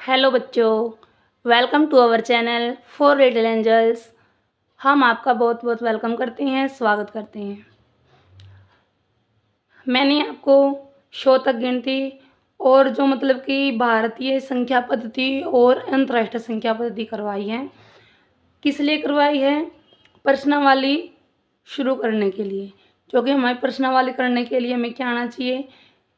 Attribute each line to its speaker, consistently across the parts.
Speaker 1: Hello बच्चों, welcome to our channel for little angels. हम आपका बहुत बहुत वेलकम करते हैं, स्वागत करते हैं। मैंने आपको शतक गिनती और जो मतलब कि भारतीय संख्या पद्धति और अंतर्राष्ट्रीय संख्या पद्धति करवाई है। किस लिए करवाई है? प्रश्नावली शुरू करने के लिए, क्योंकि हमें प्रश्नावली करने के लिए हमें क्या आना चाहिए?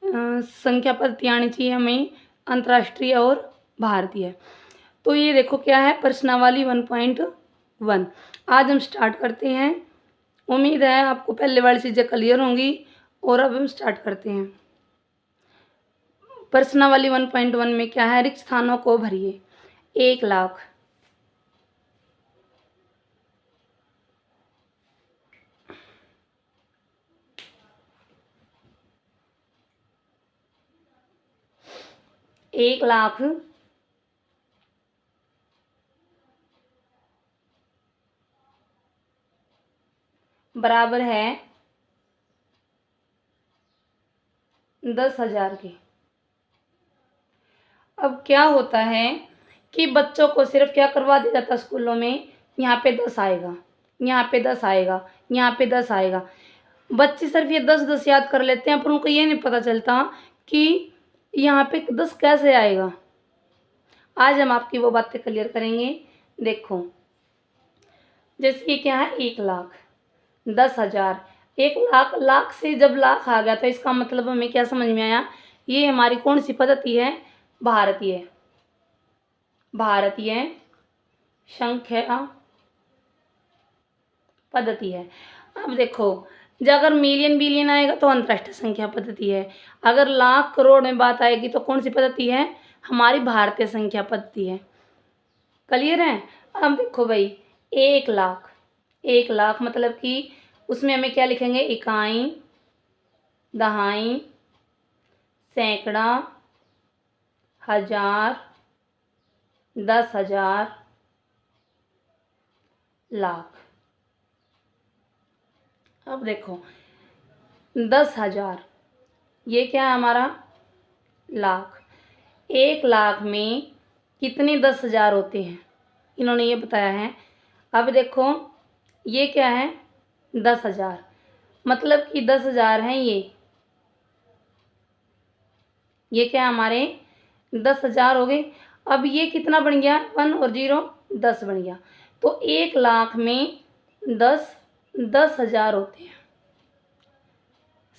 Speaker 1: संख्या पद्धति आनी चाहिए हमें, अंतर्राष्ट्रीय और भारतीय। तो ये देखो क्या है, प्रश्नावली 1.1। आज हम स्टार्ट करते हैं। उम्मीद है आपको पहले वाली चीज़ें क्लियर होंगी। और अब हम स्टार्ट करते हैं। प्रश्नावली 1.1 में क्या है? रिक्त स्थानों को भरिए। 1,00,000, 1,00,000 बराबर है 10,000 के। अब क्या होता है कि बच्चों को सिर्फ क्या करवा दिया जाता है स्कूलों में? यहाँ पे 10 आएगा, यहाँ पे 10 आएगा, यहाँ पे 10 आएगा। बच्चे सिर्फ ये 10-10 याद कर लेते हैं, पर उनको ये नहीं पता चलता कि यहाँ पे 10 कैसे आएगा। आज हम आपकी वो बातें क्लियर करेंगे। देखो, जैसे कि क्या है, 1,00,000, 10,000, 1,00,000, लाख से जब लाख आ गया तो इसका मतलब हमें क्या समझ में आया? ये हमारी कौन सी पद्धति है? भारतीय भारतीय संख्या पद्धति है। अब देखो, जब अगर मिलियन बिलियन आएगा तो अंतर्राष्ट्रीय संख्या पद्धति है। अगर लाख करोड़ में बात आएगी तो कौन सी पद्धति है? हमारी भारतीय संख्या पद्धति है। क्लियर है? अब देखो भाई, 1,00,000, 1,00,000 मतलब कि उसमें हमें क्या लिखेंगे? इकाई, दहाई, सैकड़ा, हजार, 10,000, लाख। अब देखो, 10,000 ये क्या है हमारा? लाख। 1,00,000 में कितने 10,000 होते हैं? इन्होंने ये बताया है। अब देखो, ये क्या है? 10,000, मतलब कि 10,000 हैं ये क्या है हमारे? 10,000 हो गए। अब ये कितना बन गया? 1 और 0 10 बन गया। तो 1,00,000 में 10,000 होते हैं।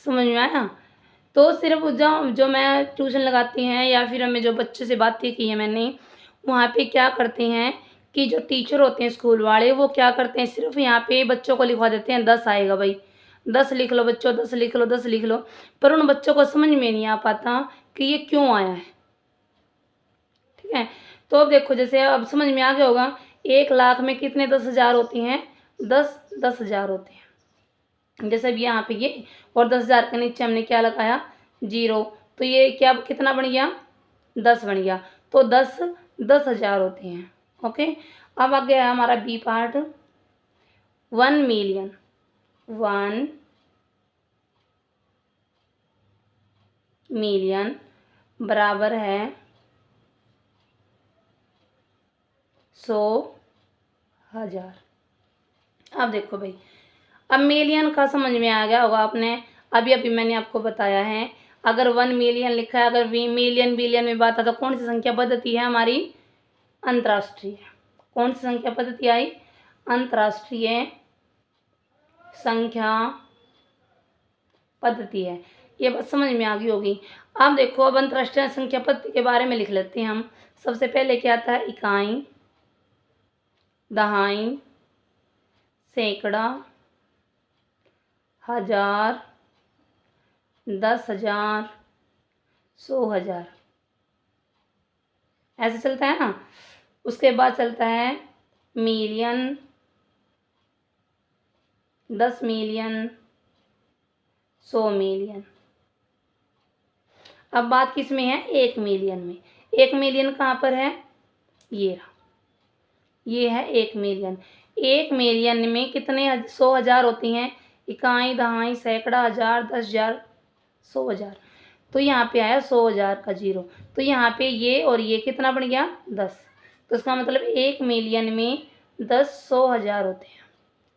Speaker 1: समझ में आया? तो सिर्फ जो मैं ट्यूशन लगाती हैं या फिर हमें जो बच्चे से बातें की है मैंने, वहाँ पे क्या करते हैं कि जो टीचर होते हैं स्कूल वाले, वो क्या करते हैं, सिर्फ यहाँ पे बच्चों को लिखवा देते हैं 10 आएगा भाई, 10 लिख लो बच्चों, 10 लिख लो, 10 लिख लो। पर उन बच्चों को समझ में नहीं आ पाता कि ये क्यों आया है। ठीक है? तो अब देखो, जैसे अब समझ में आ गया होगा, 1,00,000 में कितने 10,000 होती हैं? 10,000 होते हैं। जैसे अब यहाँ पे ये, और 10,000 के नीचे हमने क्या लगाया? 0। तो ये क्या कितना बन गया? 10 बन गया। तो 10,000 होते हैं। ओके, अब आ गया हमारा बी पार्ट। 1 मिलियन, 1 मिलियन बराबर है 100,000। अब देखो भाई, अब मिलियन का समझ में आ गया होगा आपने। अभी अभी मैंने आपको बताया है, अगर 1 मिलियन लिखा है, अगर मिलियन बिलियन में बात आता तो कौन सी संख्या पद्धति है हमारी? अंतर्राष्ट्रीय। कौन सी संख्या पद्धति आई? अंतर्राष्ट्रीय संख्या पद्धति है। ये बात समझ में आ गई होगी। अब देखो, अब अंतर्राष्ट्रीय संख्या पद्धति के बारे में लिख लेते हैं हम। सबसे पहले क्या आता है? इकाई, दहाई, सैकड़ा, हजार, 10,000, 100,000, ऐसे चलता है ना। उसके बाद चलता है मिलियन, 10 मिलियन, 100 मिलियन। अब बात किस में है? 1 मिलियन में। 1 मिलियन कहाँ पर है? ये रहा, ये है 1 मिलियन। 1 मिलियन में कितने 100,000 होती हैं? इकाई, दहाई, सैकड़ा, हजार, 10,000, 100,000। तो यहाँ पे आया 100,000 का जीरो। तो यहाँ पे ये और ये कितना बन गया 10। तो इसका मतलब 1 मिलियन में 10 100,000 होते हैं।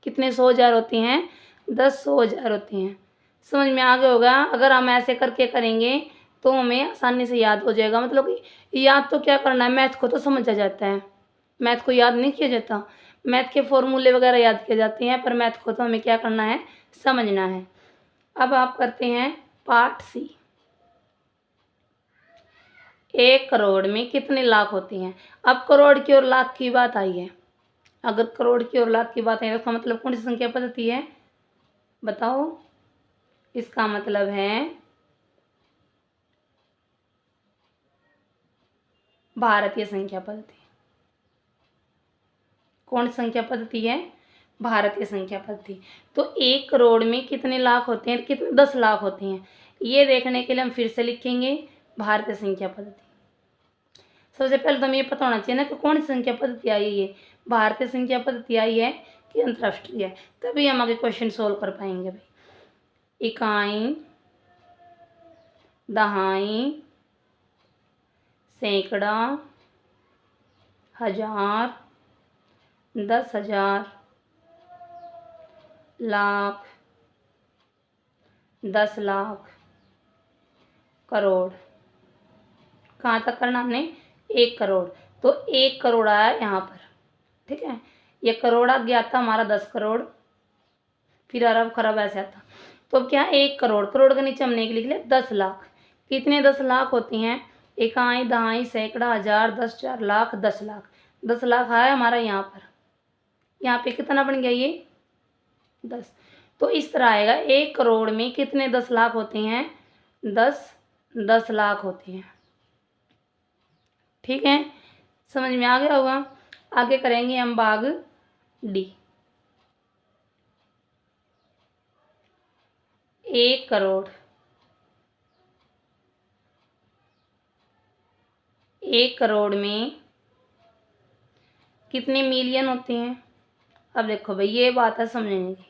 Speaker 1: कितने 100,000 होते हैं? 10 100,000 होते हैं। समझ में आ गया होगा। अगर हम ऐसे करके करेंगे तो हमें आसानी से याद हो जाएगा। मतलब याद तो क्या करना है, मैथ को तो समझ आ जाता है, मैथ को याद नहीं किया जाता। मैथ के फॉर्मूले वगैरह याद किए जाते हैं, पर मैथ को तो हमें क्या करना है, समझना है। अब आप करते हैं पार्ट सी। 1 करोड़ में कितने लाख होते हैं? अब करोड़ की और लाख की बात आई है। अगर करोड़ की और लाख की बात है तो इसका मतलब कौन सी संख्या पद्धति है, बताओ? इसका मतलब है भारतीय संख्या पद्धति। कौन सी संख्या पद्धति है? भारतीय संख्या पद्धति। तो 1 करोड़ में कितने लाख होते हैं? कितने 10 लाख होते हैं। ये देखने के लिए हम फिर से लिखेंगे भारतीय संख्या पद्धति। सबसे पहले तो हमें ये पता होना चाहिए ना कि कौन सी संख्या पद्धति आई है। ये भारतीय संख्या पद्धति आई है कि अंतर्राष्ट्रीय, तभी हम आगे क्वेश्चन सोल्व कर पाएंगे भाई। इकाई, दहाई, सैकड़ा, हजार, 10,000, लाख, 10 लाख, करोड़। कहाँ तक करना हमने? 1 करोड़। तो 1 करोड़ आया यहाँ पर, ठीक है। ये करोड़ आ गया था हमारा 10 करोड़, फिर अरब खरब ऐसे आता। तो अब क्या 1 करोड़, करोड़ के नीचे हमने लिख लिया 10 लाख। कितने 10 लाख होते हैं? इकाई, दहाई, सैकड़ा, हजार, 10, 4 लाख, 10 लाख। 10 लाख आया हमारा यहाँ पर। यहाँ पे कितना बन गया ये 10। तो इस तरह आएगा 1 करोड़ में कितने 10 लाख होते हैं? 10 लाख होते हैं। ठीक है, समझ में आ गया होगा। आगे करेंगे हम भाग डी। 1 करोड़, 1 करोड़ में कितने मिलियन होते हैं? अब देखो भाई, ये बात है समझने की,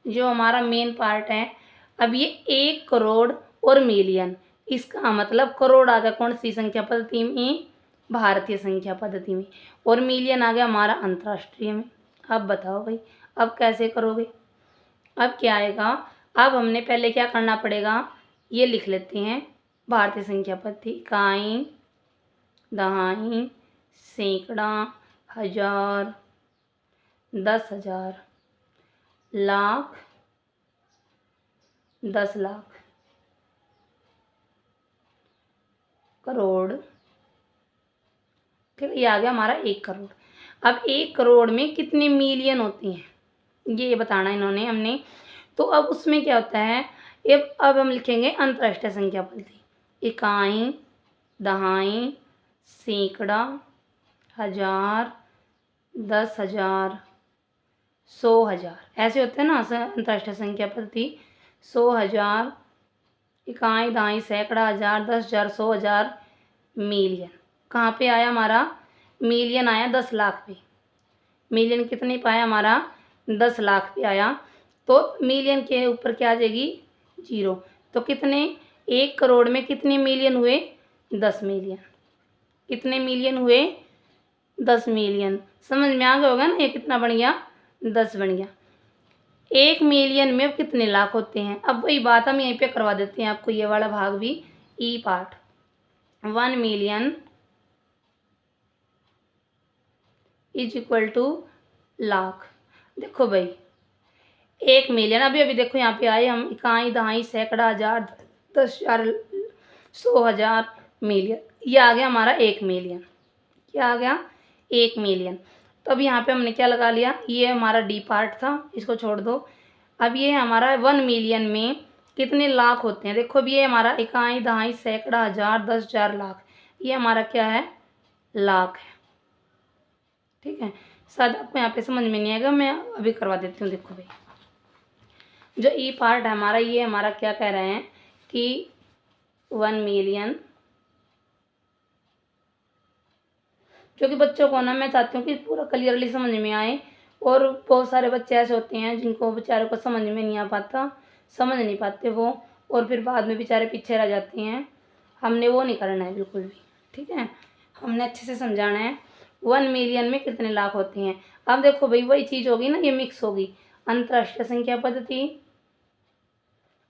Speaker 1: जो हमारा मेन पार्ट है। अब ये 1 करोड़ और मिलियन, इसका मतलब करोड़ आ गया कौन सी संख्या पद्धति में? भारतीय संख्या पद्धति में। और मिलियन आ गया हमारा अंतर्राष्ट्रीय में। अब बताओ भाई, अब कैसे करोगे? अब क्या आएगा? अब हमने पहले क्या करना पड़ेगा, ये लिख लेते हैं भारतीय संख्या पद्धति। इकाई, दहाई, सैकड़ा, हजार, 10,000, लाख, 10 लाख, करोड़। ठीक है, ये आ गया हमारा 1 करोड़। अब 1 करोड़ में कितने मिलियन होती हैं ये बताना इन्होंने हमने। तो अब उसमें क्या होता है, अब हम लिखेंगे अंतर्राष्ट्रीय संख्या पद्धति। इकाई, दहाई, सैकड़ा, हजार, 10,000, 100,000, ऐसे होते हैं ना अंतर्राष्ट्रीय संख्या पद्धति। 100,000, इकाई, दहाई, सैकड़ा, हजार, 10,000, 100,000, मिलियन। कहाँ पे आया हमारा? मिलियन आया 10 लाख पे। मिलियन कितने पे आया हमारा? 10 लाख पे आया। तो मिलियन के ऊपर क्या आ जाएगी? जीरो। तो कितने 1 करोड़ में कितने मिलियन हुए? 10 मिलियन। कितने मिलियन हुए? 10 मिलियन। समझ में आ गया होगा ना, ये कितना बन गया? 10 बन गया। 1 मिलियन में कितने लाख होते हैं? अब वही बात हम यहीं पे करवा देते हैं आपको, ये वाला भाग भी, ई part. 1 million is equal to lakh. देखो भाई, 1 मिलियन, अभी देखो यहाँ पे आए हम, इकाई, दहाई, सैकड़ा, हजार, 10,000, 100,000, मिलियन। ये आ गया हमारा 1 मिलियन। क्या आ गया? 1 मिलियन। तो अब यहाँ पे हमने क्या लगा लिया, ये हमारा डी पार्ट था, इसको छोड़ दो। अब ये हमारा 1 मिलियन में कितने लाख होते हैं? देखो अब ये हमारा इकाई, दहाई, सैकड़ा, हजार, 10,000, लाख, ये हमारा क्या है? लाख है। ठीक है, शायद आपको यहाँ पे समझ में नहीं आएगा, मैं अभी करवा देती हूँ। देखो भाई, जो ई पार्ट है हमारा, ये हमारा क्या कह रहे हैं कि 1 मिलियन, क्योंकि बच्चों को ना मैं चाहती हूँ कि पूरा क्लियरली समझ में आए। और बहुत सारे बच्चे ऐसे होते हैं जिनको बेचारे को समझ में नहीं आ पाता, समझ नहीं पाते वो, और फिर बाद में बेचारे पीछे रह जाते हैं। हमने वो नहीं करना है बिल्कुल भी, ठीक है। हमने अच्छे से समझाना है 1 मिलियन में कितने लाख होते हैं। अब देखो भाई वही चीज़ होगी ना, ये मिक्स होगी, अंतर्राष्ट्रीय संख्या पद्धति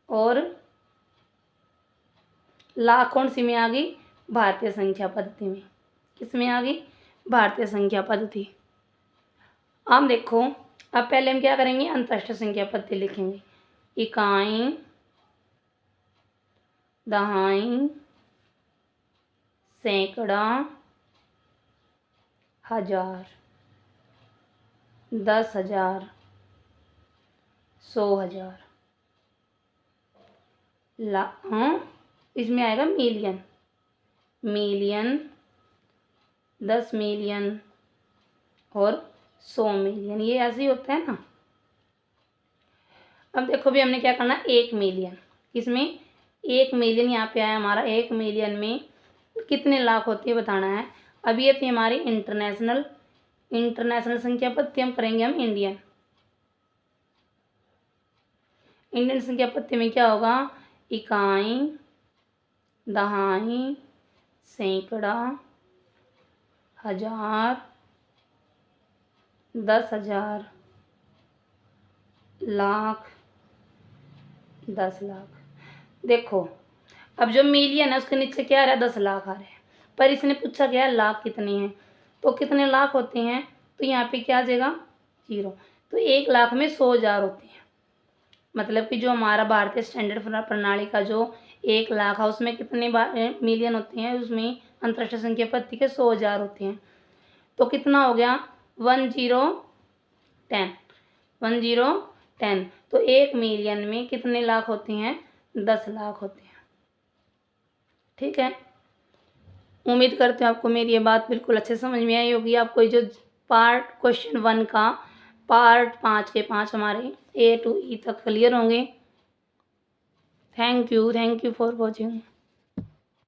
Speaker 1: और लाख कौन सी में आ गई, भारतीय संख्या पद्धति में। किस में आ गई, भारतीय संख्या पद्धति। अब देखो, अब पहले हम क्या करेंगे, अंतर्राष्ट्रीय संख्या पद्धति लिखेंगे। इकाई, दहाई, सैकड़ा, हजार, 10,000, 100,000, इसमें आएगा मिलियन, मिलियन, 10 मिलियन और 100 मिलियन, ये ऐसे ही होता है ना। अब देखो भी हमने क्या करना, 1 मिलियन, इसमें 1 मिलियन यहाँ पे आया हमारा, 1 मिलियन में कितने लाख होती है बताना है। अब ये थी हमारी इंटरनेशनल संख्या पद्धति, हम करेंगे हम इंडियन संख्या पद्धति में क्या होगा, इकाई, दहाई, सैकड़ा, हजार, 10,000, लाख, 10 लाख। देखो अब जो मिलियन है उसके नीचे क्या आ रहा है, 10 लाख आ रहा है, पर इसने पूछा क्या है, लाख कितने हैं, तो कितने लाख होते हैं, तो यहाँ पे क्या आ जाएगा, 0। तो 1 लाख में 100,000 होते हैं। मतलब कि जो हमारा भारतीय स्टैंडर्ड प्रणाली का जो 1 लाख है उसमें कितने मिलियन होते हैं, उसमें अंतर्राष्ट्रीय संख्या पद्धति के 100,000 होते हैं। तो कितना हो गया, 1010। तो 1 मिलियन में कितने लाख होते हैं, 10 लाख होते हैं, ठीक है। उम्मीद करते हैं आपको मेरी ये बात बिल्कुल अच्छे समझ में आई होगी। आपको जो पार्ट क्वेश्चन 1 का पार्ट 5 के 5 हमारे A to E तक क्लियर होंगे। Thank you for watching.